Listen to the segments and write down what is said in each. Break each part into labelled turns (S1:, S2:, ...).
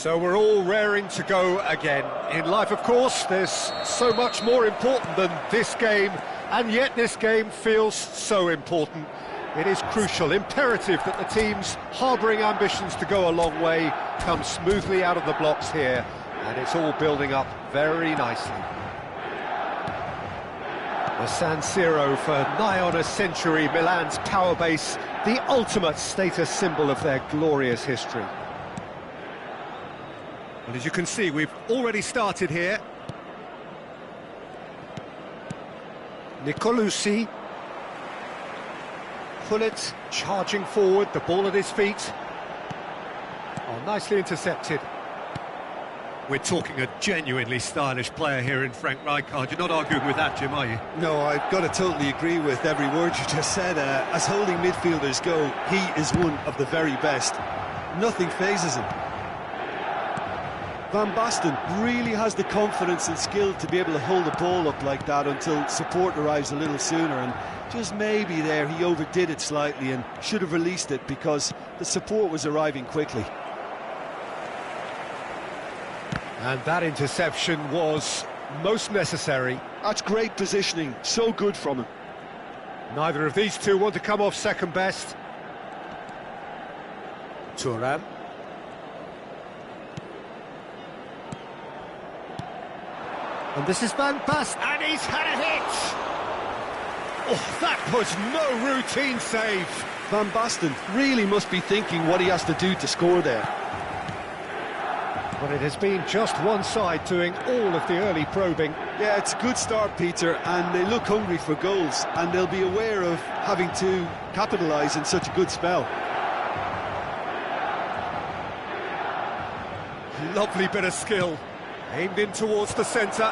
S1: So we're all raring to go again. In life, of course, there's so much more important than this game, and yet this game feels so important. It is crucial, imperative that the teams harbouring ambitions to go a long way come smoothly out of the blocks here, and it's all building up very nicely. The San Siro for nigh on a century, Milan's power base, the ultimate status symbol of their glorious history. Well, as you can see, we've already started here. Nicolucci. Pullet charging forward, the ball at his feet. Oh, nicely intercepted. We're talking a genuinely stylish player here in Frank Rijkaard. You're not arguing with that, Jim, are you?
S2: No, I've got to totally agree with every word you just said. As holding midfielders go, he is one of the very best. Nothing phases him. Van Basten really has the confidence and skill to be able to hold the ball up like that until support arrives a little sooner, and just maybe there he overdid it slightly and should have released it because the support was arriving quickly.
S1: And that interception was most necessary.
S2: That's great positioning, so good from him.
S1: Neither of these two want to come off second best. Thuram. And this is Van Basten, and he's had a hit! Oh, that was no routine save!
S2: Van Basten really must be thinking what he has to do to score there.
S1: But it has been just one side doing all of the early probing.
S2: Yeah, it's a good start, Peter, and they look hungry for goals, and they'll be aware of having to capitalise in such a good spell.
S1: Lovely bit of skill. Aimed in towards the centre.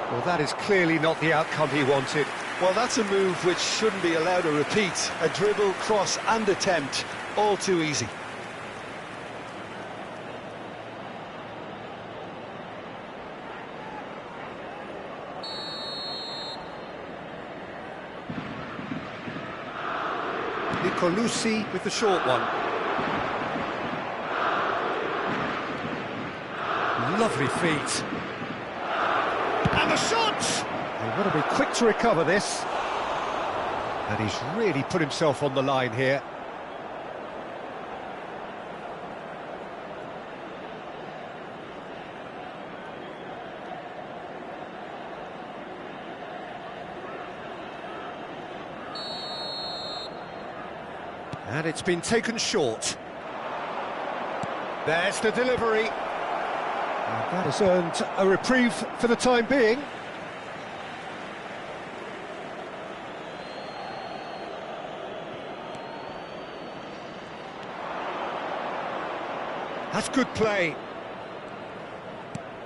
S1: Well, that is clearly not the outcome he wanted.
S2: Well, that's a move which shouldn't be allowed to repeat. A dribble, cross and attempt, all too easy.
S1: Nicolucci with the short one. Lovely feet. And the shot! They've got to be quick to recover this. And he's really put himself on the line here. And it's been taken short. There's the delivery. And that has earned a reprieve for the time being. That's good play.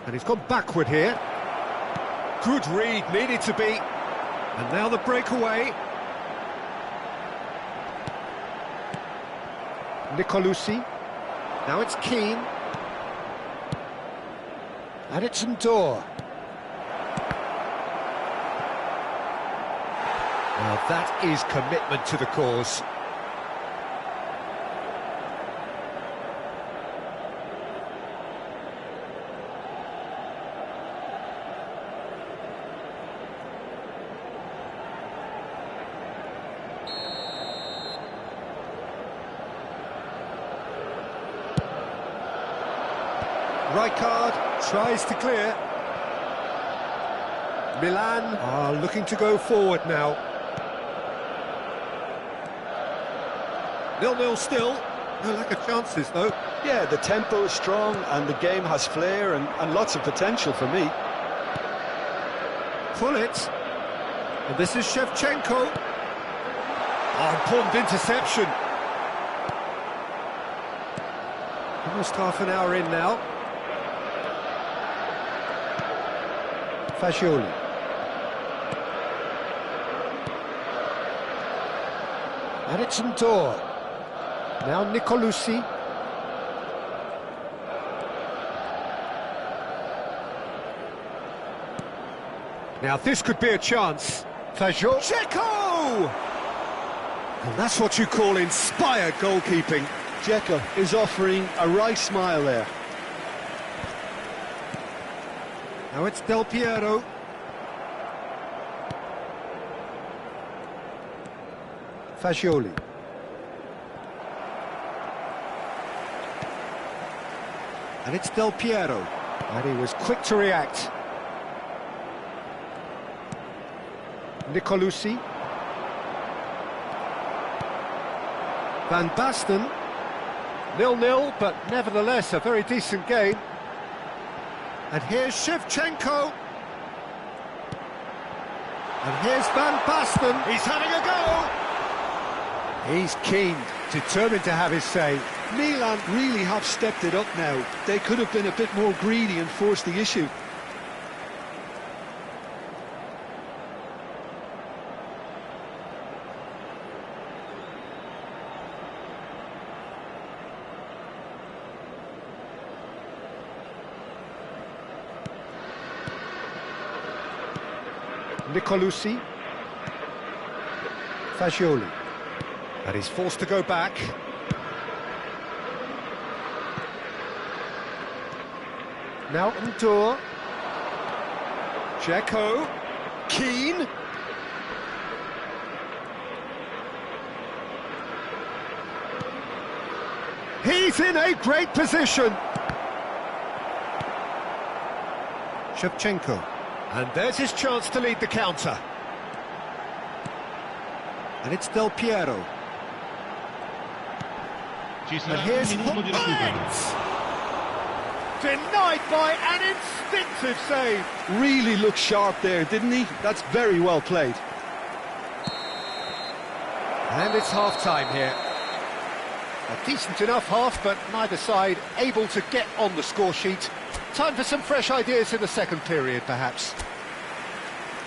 S1: And he's gone backward here. Good read, needed to be. And now the breakaway. Nicolucci. Now it's Keane. And it's Ndor. Now that is commitment to the cause. Rijkaard tries to clear. Milan are looking to go forward now. 0-0 still. No lack of chances, though.
S2: Yeah, the tempo is strong and the game has flair and lots of potential for me.
S1: Pullet. And this is Shevchenko. Oh, important interception. Almost half an hour in now. Fagioli. And it's Ndor. Now Nicolucci. Now this could be a chance. Fagioli. Checo! And that's what you call inspired goalkeeping.
S2: Dzeko is offering a right smile there.
S1: Now it's Del Piero. Fagioli. And it's Del Piero. And he was quick to react. Nicolucci. Van Basten. 0-0, but nevertheless a very decent game. And here's Shevchenko. And here's Van Basten. He's having a go. He's keen, determined to have his say.
S2: Milan really have stepped it up now. They could have been a bit more greedy and forced the issue.
S1: Nicolucci. Fagioli. And he's forced to go back. Now N'Dour. Dzeko. Keane. He's in a great position. Shevchenko. And there's his chance to lead the counter. And it's Del Piero. And here's Hopkins. Denied by an instinctive save.
S2: Really looked sharp there, didn't he? That's very well played.
S1: And it's half-time here. A decent enough half, but neither side able to get on the score sheet. Time for some fresh ideas in the second period, perhaps.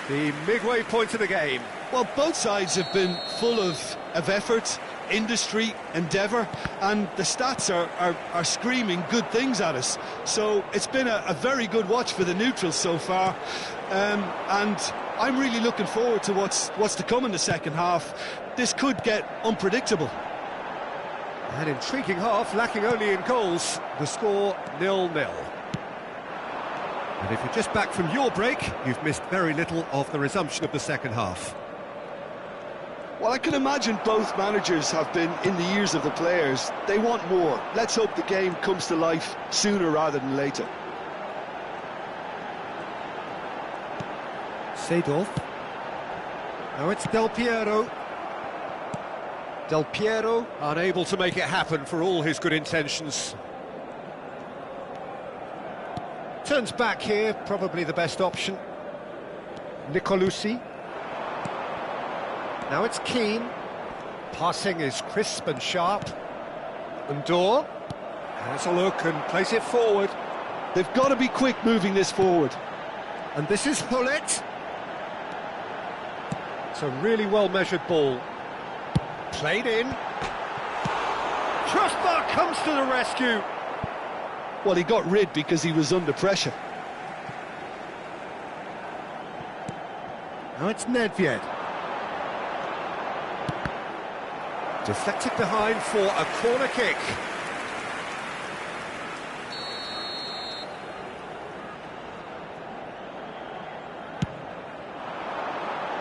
S1: The midway point of the game.
S2: Well, both sides have been full of effort, industry, endeavour, and the stats are screaming good things at us. So it's been a very good watch for the neutrals so far, and I'm really looking forward to what's to come in the second half. This could get unpredictable.
S1: An intriguing half, lacking only in goals. The score 0-0. And if you're just back from your break, you've missed very little of the resumption of the second half.
S2: Well, I can imagine both managers have been in the ears of the players. They want more. Let's hope the game comes to life sooner rather than later.
S1: Seedorf. Now it's Del Piero. Del Piero unable to make it happen for all his good intentions. Turns back here, probably the best option. Nicolucci. Now it's Keane. Passing is crisp and sharp. N'Dour has a look and plays it forward.
S2: They've got to be quick moving this forward.
S1: And this is Hullet. It's a really well-measured ball. Played in. Trustbar comes to the rescue.
S2: Well, he got rid because he was under pressure.
S1: Now it's Nedved. Deflected behind for a corner kick.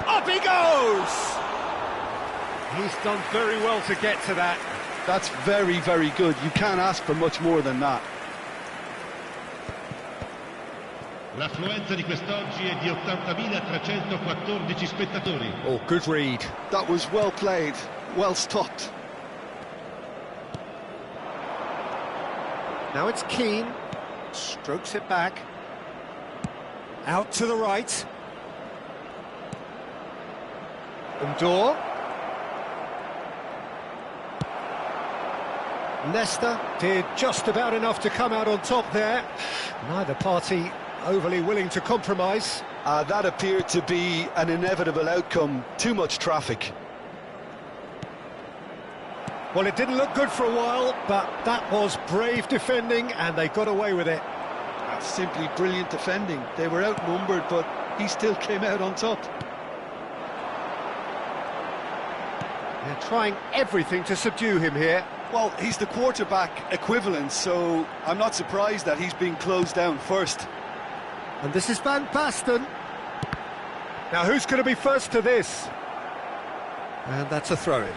S1: Up he goes! He's done very well to get to that.
S2: That's very, very good. You can't ask for much more than that.
S3: L'affluenza di quest'oggi è di 80.314 spettatori.
S1: Oh, good read.
S2: That was well played, well stopped.
S1: Now it's Keane. Strokes it back. Out to the right. N'Dour. Nesta did just about enough to come out on top there. Neither party overly willing to compromise.
S2: That appeared to be an inevitable outcome. Too much traffic.
S1: Well, it didn't look good for a while, but that was brave defending, and they got away with it.
S2: That's simply brilliant defending. They were outnumbered, but he still came out on top.
S1: They're trying everything to subdue him here.
S2: Well, he's the quarterback equivalent, so I'm not surprised that he's being closed down first.
S1: And this is Van Basten. Now who's going to be first to this? And that's a throw-in.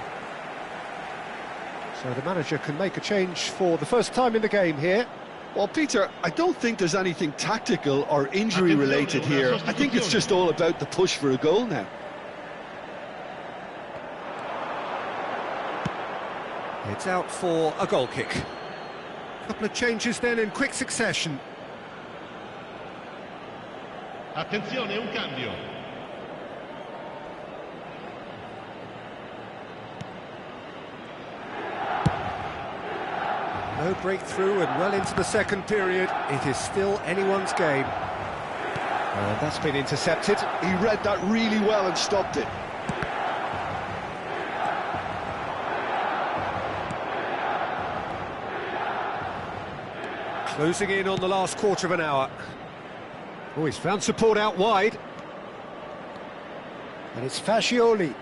S1: So the manager can make a change for the first time in the game here.
S2: Well, Peter, I don't think there's anything tactical or injury-related here. I think it's just all about the push for a goal now.
S1: It's out for a goal kick. A couple of changes then in quick succession.
S3: Attenzione, un cambio.
S1: No breakthrough and well into the second period. It is still anyone's game. And that's been intercepted.
S2: He read that really well and stopped it.
S1: Closing in on the last quarter of an hour. Oh, he's found support out wide. And it's Fascioli.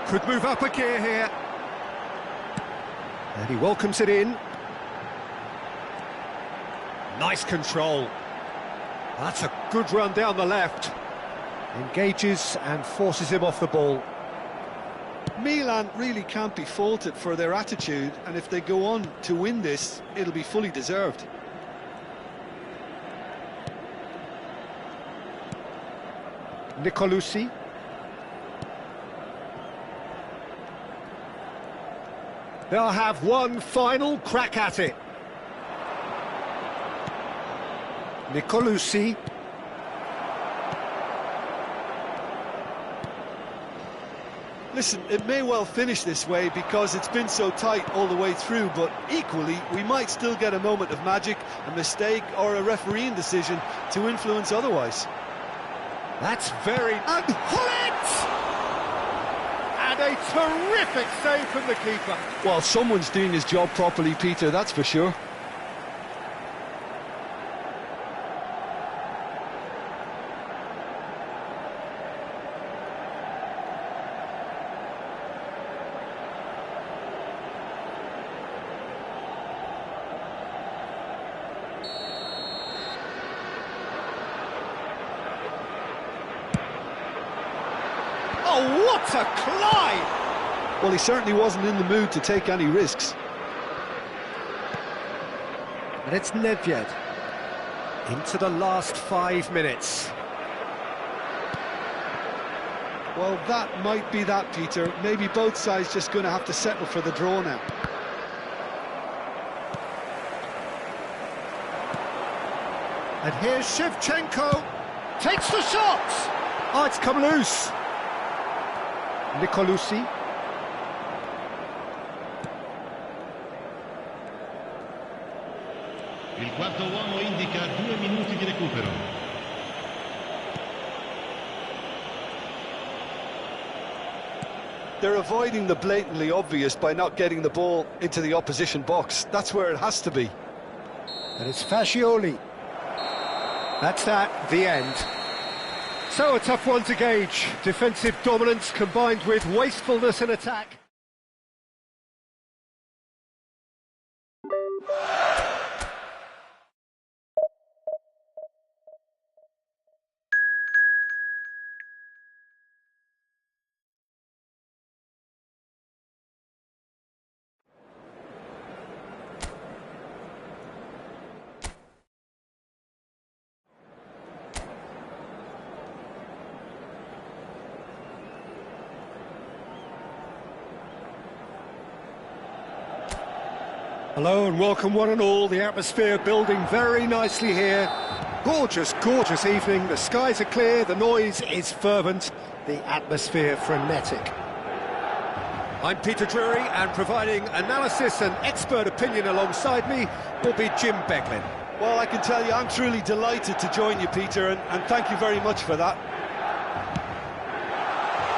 S1: Could move up a gear here. And he welcomes it in. Nice control. That's a good run down the left. Engages and forces him off the ball.
S2: Milan really can't be faulted for their attitude, and if they go on to win this, it'll be fully deserved.
S1: Nicolucci. They'll have one final crack at it. Nicolucci.
S2: Listen, it may well finish this way because it's been so tight all the way through, but equally, we might still get a moment of magic, a mistake or a refereeing decision to influence otherwise.
S1: That's very... And Hullet! And a terrific save from the keeper.
S2: Well, someone's doing his job properly, Peter, that's for sure.
S1: Oh, what a climb!
S2: Well, he certainly wasn't in the mood to take any risks.
S1: And it's Nedved. Into the last 5 minutes.
S2: Well, that might be that, Peter. Maybe both sides just going to have to settle for the draw now.
S1: And here's Shevchenko. Takes the shot! Oh, it's come loose. Nicolucci.
S3: Il quarto uomo indica 2 minuti di recupero.
S2: They're avoiding the blatantly obvious by not getting the ball into the opposition box. That's where it has to be.
S1: And it's Fascioli. That's that, the end. So a tough one to gauge. Defensive dominance combined with wastefulness in attack. Hello and welcome one and all. The atmosphere building very nicely here. Gorgeous, gorgeous evening. The skies are clear, the noise is fervent, the atmosphere frenetic. I'm Peter Drury, and providing analysis and expert opinion alongside me will be Jim Beglin.
S2: Well, I can tell you I'm truly delighted to join you, Peter, and thank you very much for that.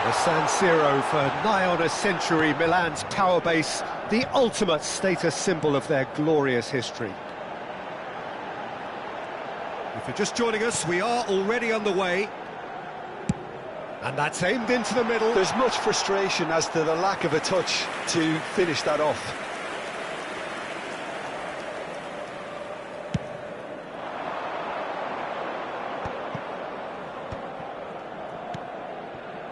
S1: The San Siro for nigh on a century, Milan's power base, the ultimate status symbol of their glorious history. If you're just joining us, we are already underway. And that's aimed into the middle.
S2: There's much frustration as to the lack of a touch to finish that off.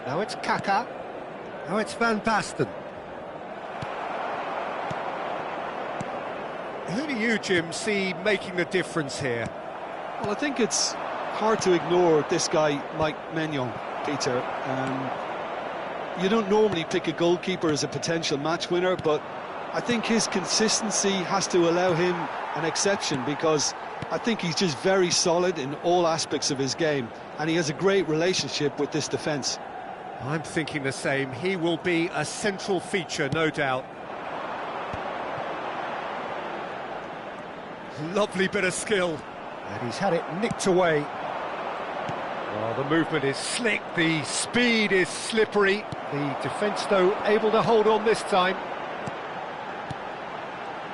S1: Now it's Kaka. Now it's Van Basten. Who do you, Jim, see making the difference here?
S2: Well, I think it's hard to ignore this guy, Mike Maignan, Peter. You don't normally pick a goalkeeper as a potential match winner, but I think his consistency has to allow him an exception, because I think he's just very solid in all aspects of his game, and he has a great relationship with this defence.
S1: I'm thinking the same. He will be a central feature, no doubt. Lovely bit of skill. And he's had it nicked away. Well, the movement is slick, the speed is slippery. The defence, though, able to hold on this time.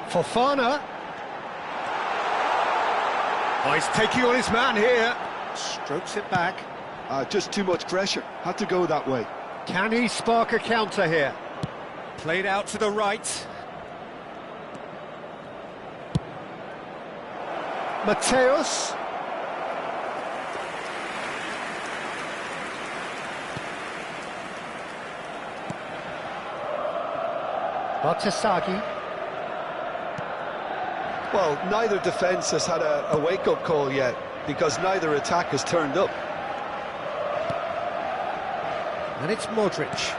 S1: Fofana. Oh, he's taking on his man here. Strokes it back.
S2: Just too much pressure. Had to go that way.
S1: Can he spark a counter here? Played out to the right. Mateus. Batasagi.
S2: Well, neither defence has had a wake-up call yet, because neither attack has turned up.
S1: And it's Modric.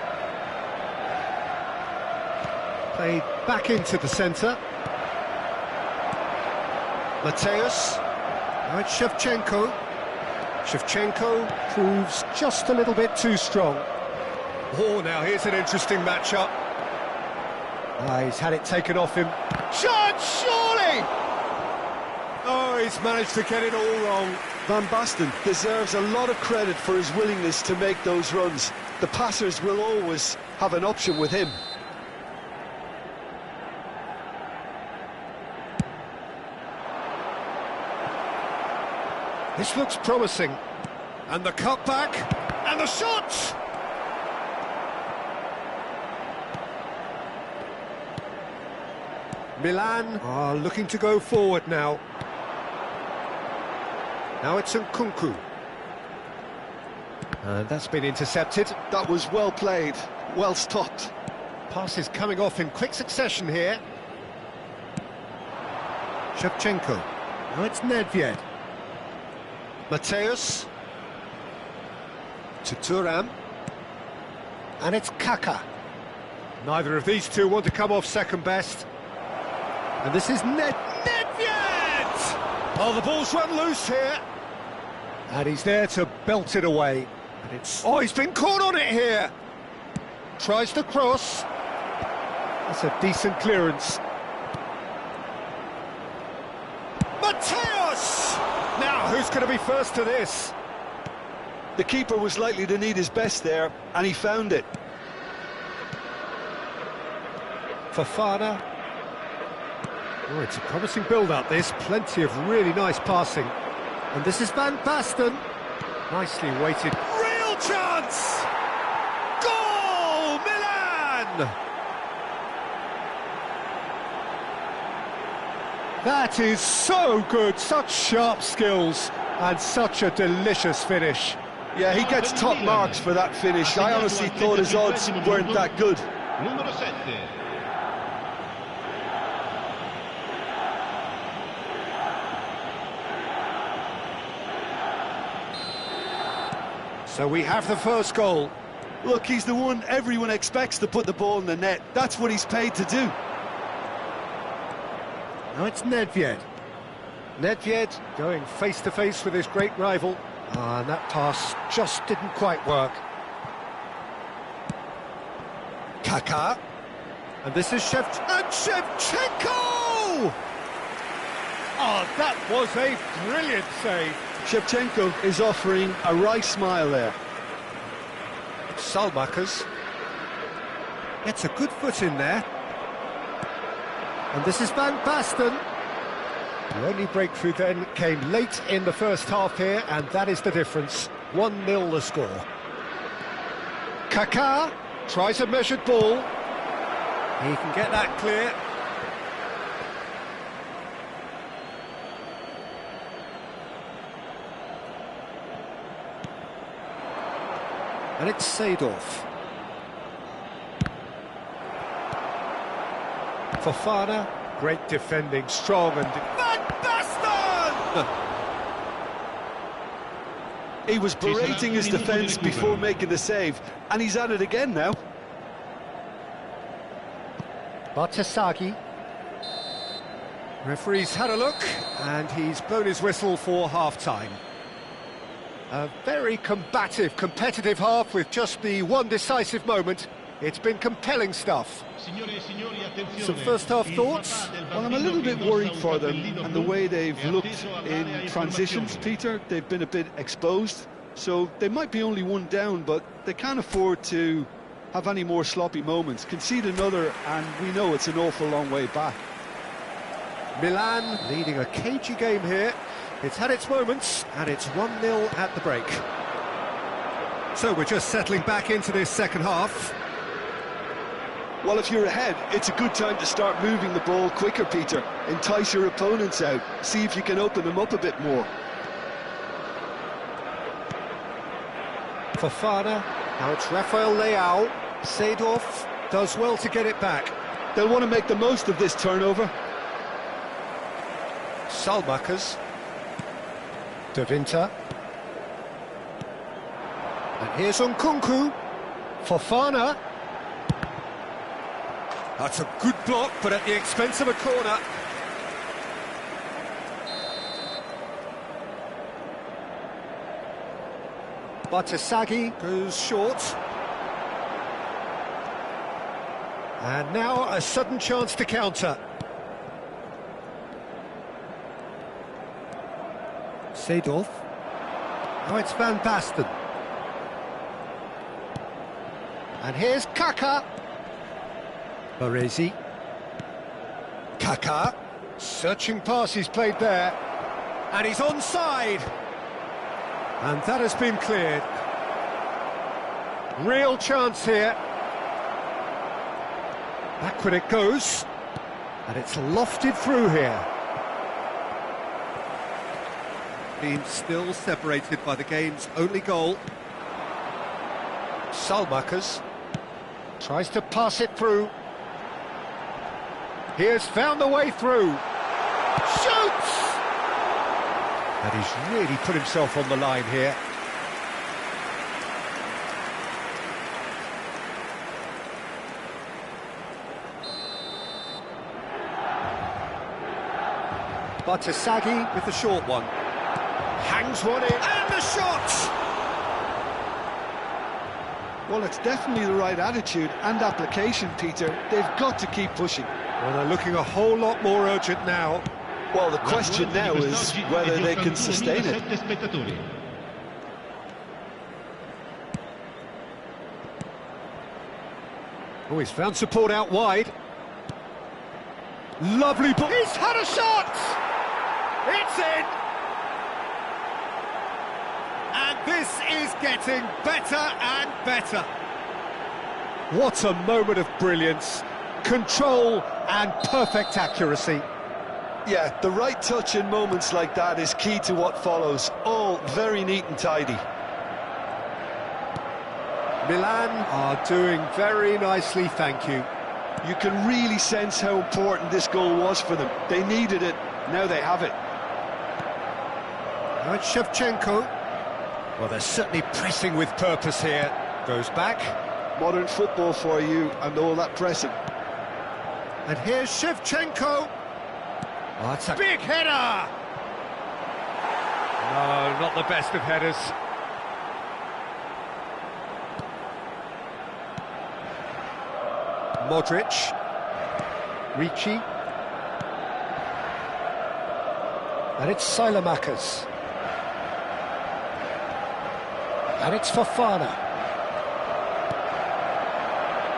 S1: Played back into the centre. Mateus. Now it's Shevchenko. Shevchenko proves just a little bit too strong. Oh, now here's an interesting matchup. He's had it taken off him. Shot, surely! Oh, he's managed to get it all wrong.
S2: Van Basten deserves a lot of credit for his willingness to make those runs. The passers will always have an option with him.
S1: This looks promising. And the cutback, and the shot! Milan are looking to go forward now. Now it's Nkunku. And that's been intercepted.
S2: That was well played, well stopped.
S1: Passes coming off in quick succession here. Shevchenko. Now it's Nedved. Mateus. To Thuram. And it's Kaka. Neither of these two want to come off second best. And this is Nedved! Oh, the ball's run loose here. And he's there to belt it away. And it's... Oh, he's been caught on it here. Tries to cross. That's a decent clearance. Mateus! Now, who's going to be first to this?
S2: The keeper was likely to need his best there, and he found it.
S1: Fofana. Oh, it's a promising build-up, this. Plenty of really nice passing. And this is Van Basten. Nicely weighted. Real chance! Goal! Milan! That is so good. Such sharp skills and such a delicious finish.
S2: Yeah, he gets top marks for that finish. I honestly thought his odds weren't that good.
S3: Numero 7.
S1: So we have the first goal.
S2: Look, he's the one everyone expects to put the ball in the net. That's what he's paid to do.
S1: Now it's Nedved. Nedved going face-to-face with his great rival. And that pass just didn't quite work. Kaka. And this is Shevchenko! Oh, that was a brilliant save.
S2: Shevchenko is offering a wry smile there.
S1: Salmakers gets a good foot in there. And this is Van Basten. The only breakthrough then came late in the first half here, and that is the difference. 1-0 the score. Kaká tries a measured ball. He can get that clear. And it's Seedorf. Fofana, great defending, strong and... Van Basten!
S2: He was berating his defence before making the save, and he's at it again now.
S1: Bartesaghi. Referee's had a look, and he's blown his whistle for half-time. A very combative, competitive half with just the one decisive moment. It's been compelling stuff. Some first-half thoughts?
S2: Well, I'm a little bit worried for them and the way they've looked in transitions, Peter. They've been a bit exposed, so they might be only one down, but they can't afford to have any more sloppy moments. Concede another, and we know it's an awful long way back.
S1: Milan leading a cagey game here. It's had its moments, and it's 1-0 at the break. So we're just settling back into this second half.
S2: Well, if you're ahead, it's a good time to start moving the ball quicker, Peter. Entice your opponents out. See if you can open them up a bit more.
S1: Fofana, now it's Rafael Leao. Seedorf does well to get it back.
S2: They'll want to make the most of this turnover.
S1: Salmakers. De Winter. And here's Nkunku. Fofana. That's a good block, but at the expense of a corner. Bartesaghi goes short. And now a sudden chance to counter. Seedorf. Now it's Van Basten. And here's Kaká. Baresi. Kaká. Searching pass he's played there. And he's onside. And that has been cleared. Real chance here. Backward it goes. And it's lofted through here. Being still separated by the game's only goal. Salmakers tries to pass it through. He has found the way through. Shoots! And he's really put himself on the line here. Bartesaghi with the short one. Hangs one in, and the shot!
S2: Well, it's definitely the right attitude and application, Peter. They've got to keep pushing.
S1: Well, they're looking a whole lot more urgent now.
S2: Well, the question now is whether they can sustain it.
S1: Oh, he's found support out wide. Lovely ball. He's had a shot! It's in! And this is getting better and better. What a moment of brilliance. Control and perfect accuracy.
S2: Yeah, the right touch in moments like that is key to what follows. All very neat and tidy.
S1: Milan are doing very nicely, thank you.
S2: You can really sense how important this goal was for them. They needed it, now they have it.
S1: Now it's Shevchenko. Well, they're certainly pressing with purpose here. Goes back.
S2: Modern football for you and all that pressing.
S1: And here's Shevchenko. Oh, it's a big header! No, not the best of headers. Modric. Ricci. And it's Salmakers. And it's Fofana.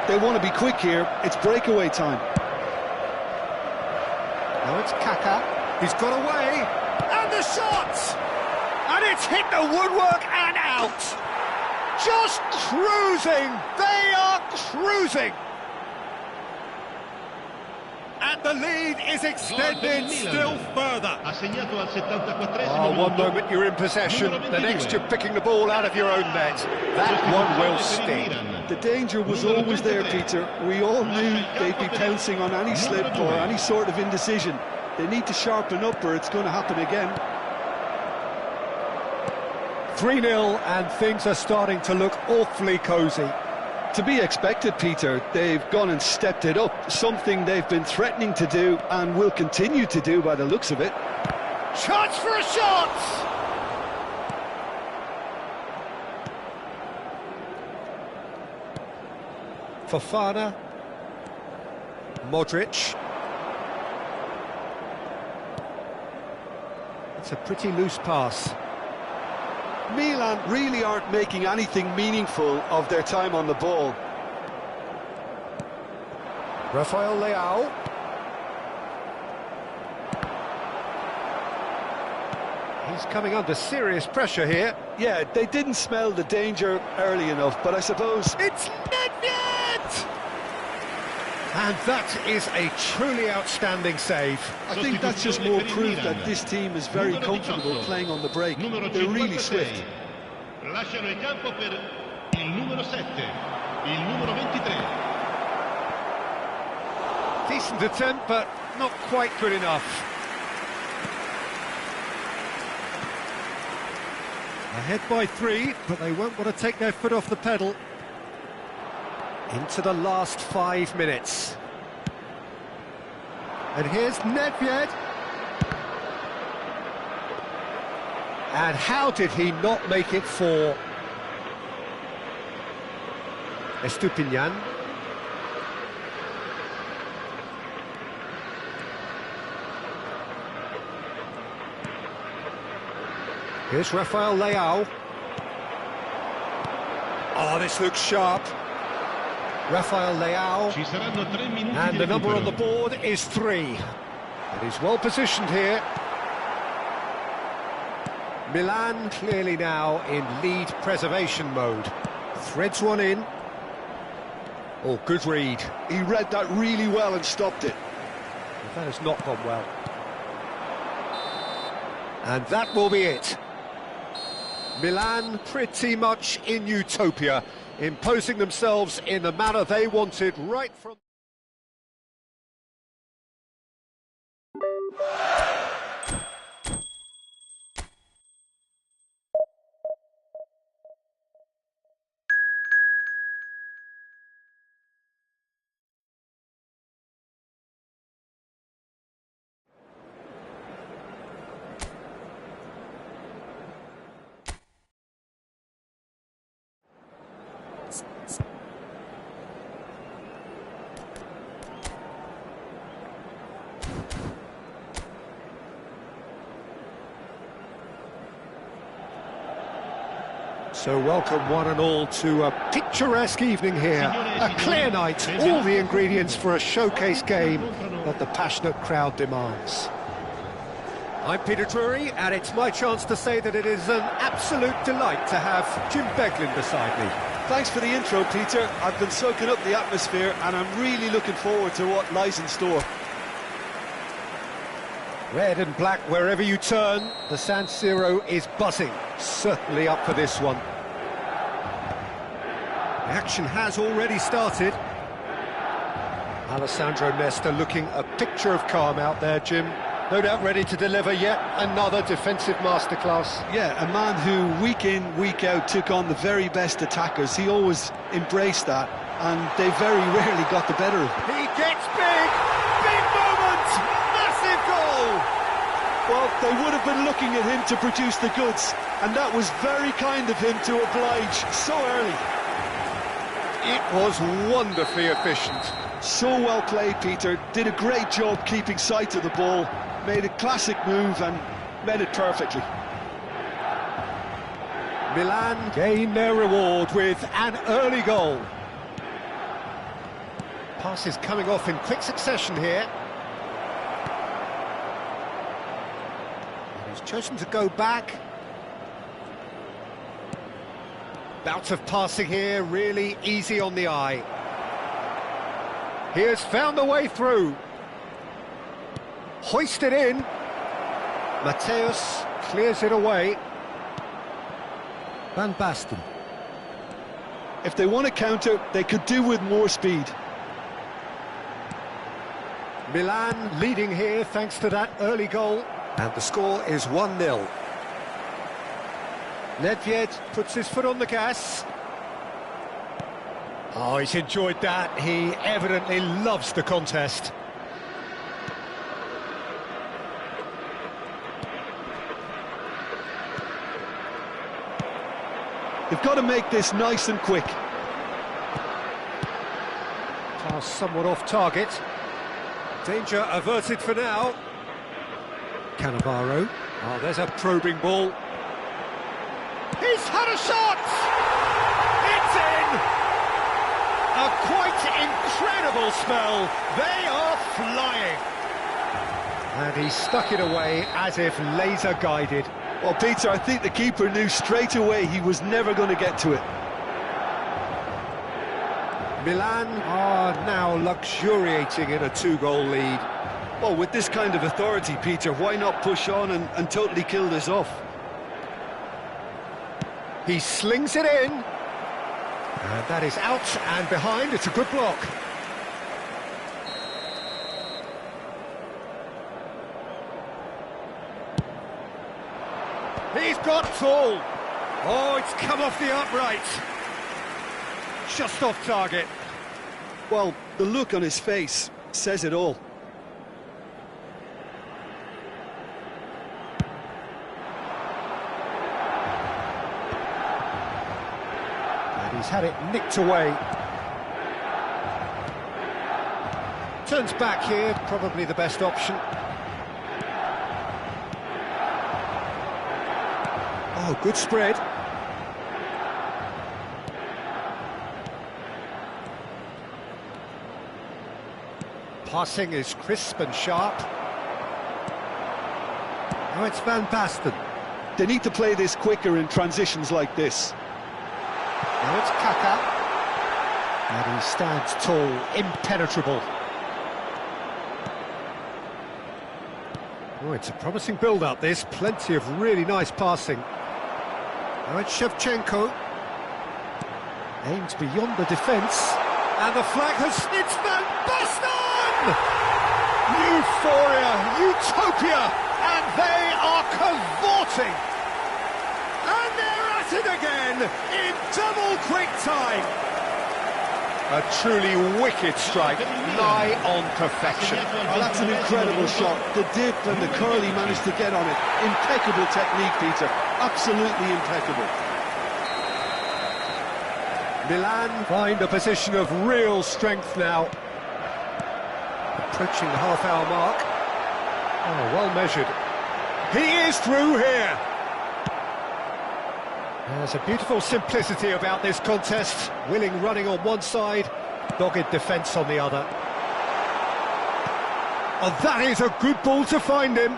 S2: They want to be quick here. It's breakaway time.
S1: Now it's Kaká. He's got away. And the shot! And it's hit the woodwork and out. just cruising! They are cruising! And the lead is extended still further.
S3: Ha segnato al 74esimo
S1: Oh, one
S3: minuto.
S1: moment you're in possession,
S3: Numero
S1: the next
S3: 22.
S1: you're picking the ball out of your own net. That one will sting.
S2: The danger was always there, Peter. We all knew they'd be pouncing on any slip or any sort of indecision. They need to sharpen up or it's going to happen again.
S1: 3-0 and things are starting to look awfully cosy.
S2: To be expected, Peter. They've gone and stepped it up, something they've been threatening to do and will continue to do by the looks of it.
S1: Chance for a shot! Fofana. Modric. It's a pretty loose pass.
S2: Milan really aren't making anything meaningful of their time on the ball.
S1: Rafael Leao. He's coming under serious pressure here.
S2: Yeah, they didn't smell the danger early enough, but I suppose...
S1: It's Nedved! And that is a truly outstanding save.
S2: I think that's just more proof that this team is very comfortable playing on the break. They're really swift.
S3: Lasciano il campo per il numero 7, il numero 23.
S1: Decent attempt, but not quite good enough. Ahead by 3, but they won't want to take their foot off the pedal. Into the last 5 minutes. And here's Nedved. And how did he not make it for Estupinian? Here's Rafael Leao. Oh, this looks sharp. Rafael Leao.
S3: Ci saranno 3 minuti
S1: And
S3: di
S1: the number on
S3: recupero.
S1: the board is 3. But he's well positioned here. Milan clearly now in lead preservation mode. Threads one in. Oh, good read.
S2: He read that really well and stopped it.
S1: That has not gone well. And that will be it. Milan pretty much in utopia, imposing themselves in the manner they wanted right from... So welcome one and all to a picturesque evening here, a clear night, all the ingredients for a showcase game that the passionate crowd demands. I'm Peter Drury, and it's my chance to say that it is an absolute delight to have Jim Beglin beside me.
S2: Thanks for the intro, Peter. I've been soaking up the atmosphere and I'm really looking forward to what lies in store.
S1: Red and black wherever you turn, the San Siro is buzzing, certainly up for this one. The action has already started. Alessandro Nesta looking a picture of calm out there, Jim. No doubt ready to deliver yet another defensive masterclass.
S2: Yeah, a man who week in, week out took on the very best attackers. He always embraced that, and they very rarely got the better of him.
S1: He gets big! Big moment! Massive goal!
S2: Well, they would have been looking at him to produce the goods, and that was very kind of him to oblige so early.
S1: It was wonderfully efficient.
S2: So well played, Peter. Did a great job keeping sight of the ball, made a classic move and met it perfectly.
S1: Milan gain their reward with an early goal. Passes coming off in quick succession here. He's chosen to go back. Bout of passing here, really easy on the eye. He has found the way through. Hoisted in. Mateus clears it away. Van Basten.
S2: If they want to counter, they could do with more speed.
S1: Milan leading here thanks to that early goal. And the score is 1-0. Nedved puts his foot on the gas. Oh, he's enjoyed that. He evidently loves the contest.
S2: They've got to make this nice and quick.
S1: Pass somewhat off target. Danger averted for now. Cannavaro. Oh, there's a probing ball. He's had a shot! It's in! A quite incredible spell. They are flying. And he stuck it away as if laser guided.
S2: Well, Peter, I think the keeper knew straight away he was never going to get to it.
S1: Milan are now luxuriating in a 2-goal lead.
S2: Well, with this kind of authority, Peter, why not push on and totally kill this off?
S1: He slings it in. And that is out and behind. It's a good block. He's got tall. Oh, it's come off the upright. Just off target.
S2: Well, the look on his face says it all.
S1: And he's had it nicked away. Turns back here, probably the best option. Oh, good spread. Passing is crisp and sharp. Now it's Van Basten.
S2: They need to play this quicker in transitions like this.
S1: Now it's Kaka. And he stands tall, impenetrable. Oh, it's a promising build-up, this. Plenty of really nice passing. Now it's Shevchenko. Aims beyond the defence. And the flag has... It's Van Basten! Euphoria, utopia, and they are cavorting. And they're at it again in double quick time. A truly wicked strike, nigh on perfection.
S2: Oh, that's an incredible shot. The dip and the curl he managed to get on it. Impeccable technique, Peter. Absolutely impeccable.
S1: Milan find a position of real strength now. Approaching the half-hour mark. Oh, well measured. He is through here. There's a beautiful simplicity about this contest. Willing running on one side, dogged defence on the other. Oh, that is a good ball to find him.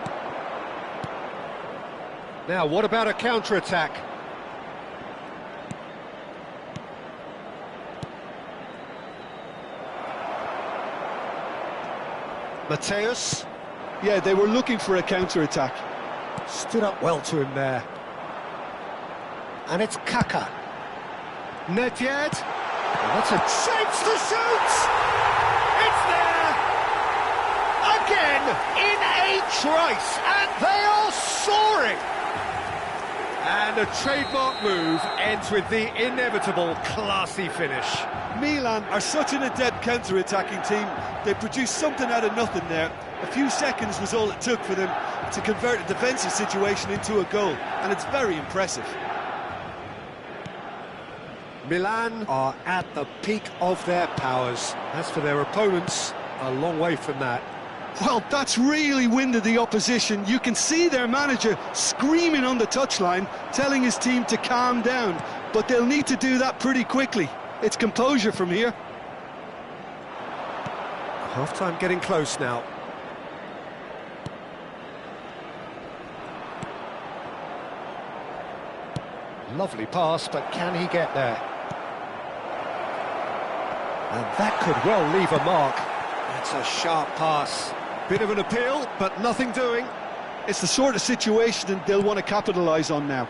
S1: Now, what about a counter-attack? Mateus.
S2: Yeah, they were looking for a counter-attack.
S1: Stood up well to him there. And it's Kaka. Nedved. That's a chance to shoot! It's there! Again, in a trice, and they are soaring! And a trademark move ends with the inevitable classy finish.
S2: Milan are such an adept counter-attacking team. They produced something out of nothing there. A few seconds was all it took for them to convert a defensive situation into a goal, and it's very impressive.
S1: Milan are at the peak of their powers. As for their opponents, a long way from that.
S2: Well, that's really winded the opposition. You can see their manager screaming on the touchline, telling his team to calm down. But they'll need to do that pretty quickly. It's composure from here.
S1: Half-time getting close now. Lovely pass, but can he get there? And that could well leave a mark. That's a sharp pass. Bit of an appeal, but nothing doing.
S2: It's the sort of situation that they'll want to capitalise on now.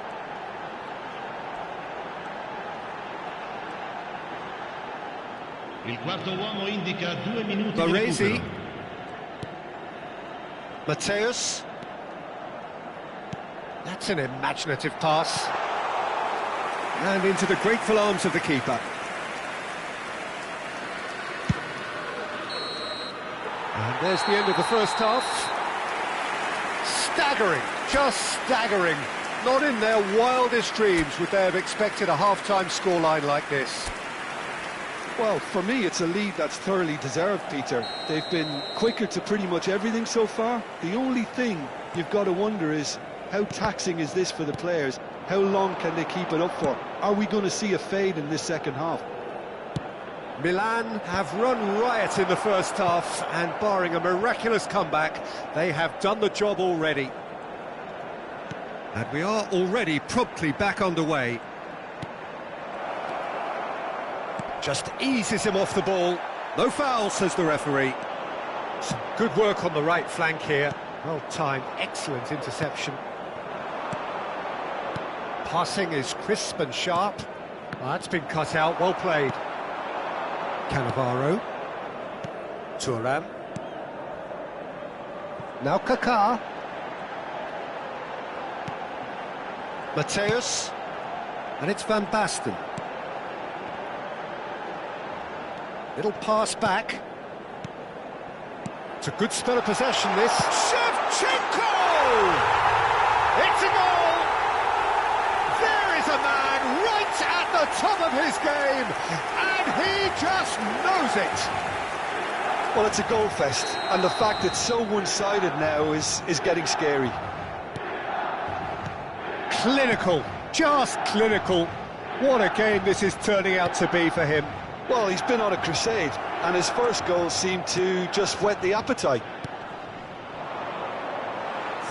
S3: Il quarto uomo indica 2 minuti di
S1: Baresi.
S3: recupero.
S1: Mateus. That's an imaginative pass. And into the grateful arms of the keeper. And there's the end of the first half. Staggering, just staggering. Not in their wildest dreams would they have expected a half-time scoreline like this.
S2: Well, for me, it's a lead that's thoroughly deserved, Peter. They've been quicker to pretty much everything so far. The only thing you've got to wonder is, how taxing is this for the players? How long can they keep it up for? Are we going to see a fade in this second half?
S1: Milan have run riot in the first half, and barring a miraculous comeback, they have done the job already. And we are already promptly back underway. Just eases him off the ball. No foul, says the referee. Some good work on the right flank here. Well timed, excellent interception. Passing is crisp and sharp. Well, that's been cut out, well played. Cannavaro. Thuram. Now Kaká. Mateus. And it's Van Basten. Little pass back. It's a good spell of possession, this. Shevchenko! It's a goal! There is a man right at the top of his game, and he just knows it.
S2: Well, it's a goal fest, and the fact it's so one-sided now is getting scary.
S1: Clinical, just clinical. What a game this is turning out to be for him.
S2: Well, he's been on a crusade, and his first goal seemed to just whet the appetite.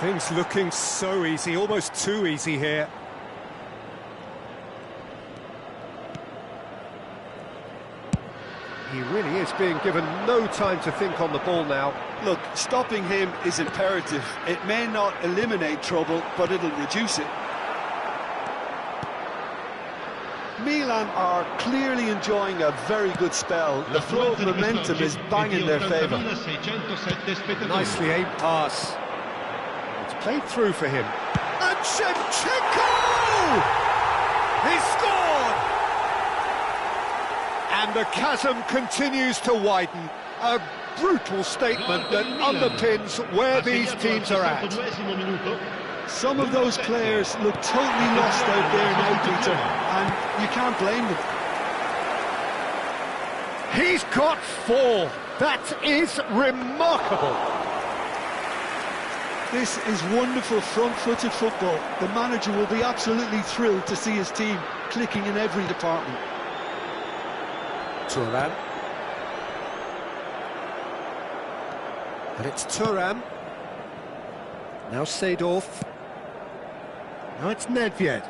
S1: Things looking so easy, almost too easy here. He really is being given no time to think on the ball now.
S2: Look, stopping him is imperative. It may not eliminate trouble, but it'll reduce it. Milan are clearly enjoying a very good spell. The flow of momentum is bang in their favour.
S1: Nicely aimed pass. It's played through for him. And Shevchenko! He scored! And the chasm continues to widen. A brutal statement that underpins where these teams are at.
S2: Some of those players look totally lost out there now, Peter, and you can't blame them.
S1: He's got 4. That is remarkable.
S2: This is wonderful front-footed football. The manager will be absolutely thrilled to see his team clicking in every department.
S1: Thuram. And it's Thuram. Now Seedorf. Now it's Nedved.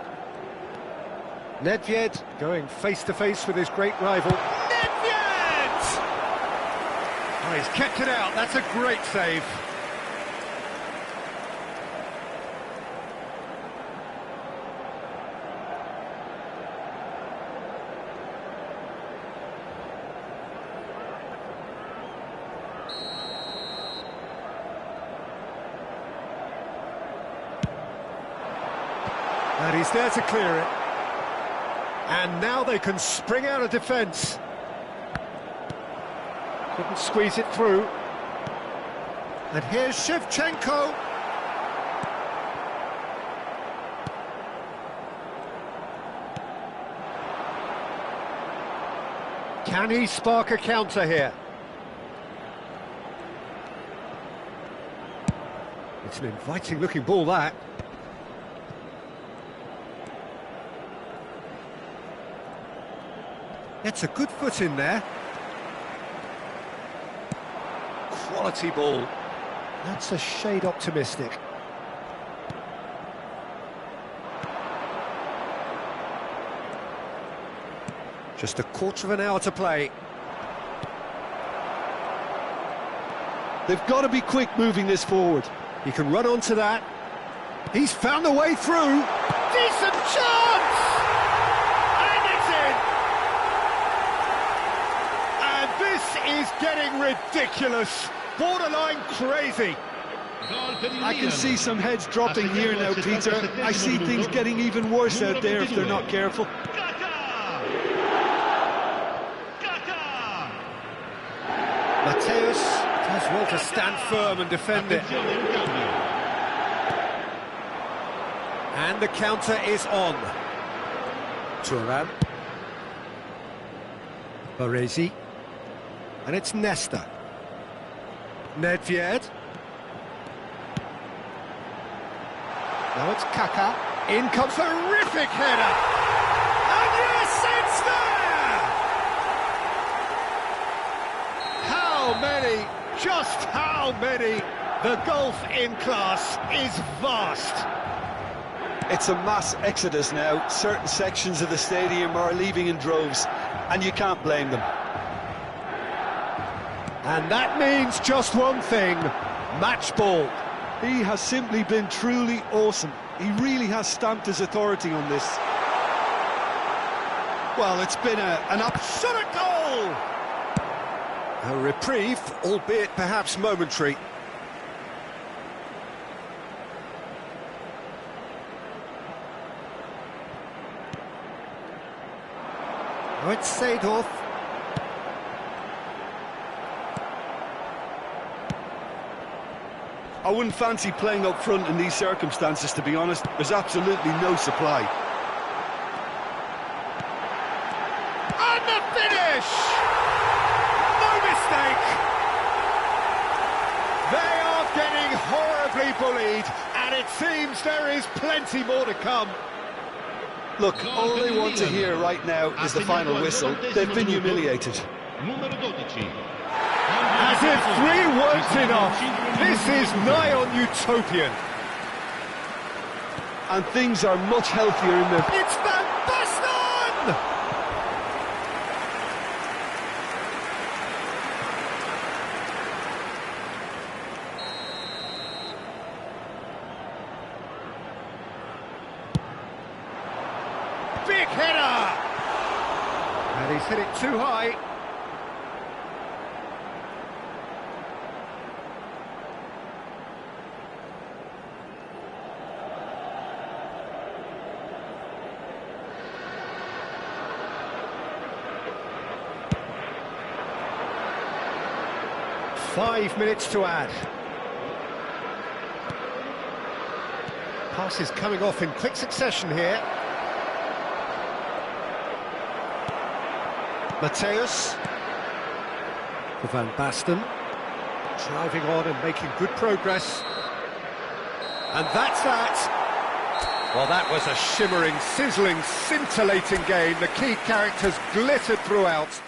S1: Nedved going face-to-face with his great rival. Nedved! Oh, he's kept it out. That's a great save. And he's there to clear it. And now they can spring out of defence. Couldn't squeeze it through. And here's Shevchenko. Can he spark a counter here? It's an inviting-looking ball, that. Gets a good foot in there. Quality ball. That's a shade optimistic. Just a quarter of an hour to play.
S2: They've got to be quick moving this forward.
S1: He can run onto that. He's found the way through. Decent chance! And it's in! And this is getting ridiculous. Borderline crazy.
S2: I can see some heads dropping here now, Peter. I see things getting even worse out there if they're not careful.
S1: Mateus does well to stand firm and defend it. And the counter is on. Turan. Baresi. And it's Nesta. Nedved. Now it's Kaka. In comes a terrific header. And yes, it's there! How many? Just how many? The gulf in class is vast.
S2: It's a mass exodus now. Certain sections of the stadium are leaving in droves, and you can't blame them.
S1: And that means just one thing, match ball.
S2: He has simply been truly awesome. He really has stamped his authority on this. Well, it's been an
S1: absolute goal! A reprieve, albeit perhaps momentary. Oh, it's Seedorf.
S2: I wouldn't fancy playing up front in these circumstances, to be honest. There's absolutely no supply.
S1: And the finish! No mistake! They are getting horribly bullied, and it seems there is plenty more to come.
S2: Look, all they want to hear right now is the final whistle. They've been humiliated.
S1: As if 3 weren't enough, this is nigh on utopian.
S2: And things are much healthier in their...
S1: It's Van Basten! Big header! And he's hit it too high. Five minutes to add. Passes coming off in quick succession here. Mateus. For Van Basten. Driving on and making good progress. And that's that. Well, that was a shimmering, sizzling, scintillating game. The key characters glittered throughout.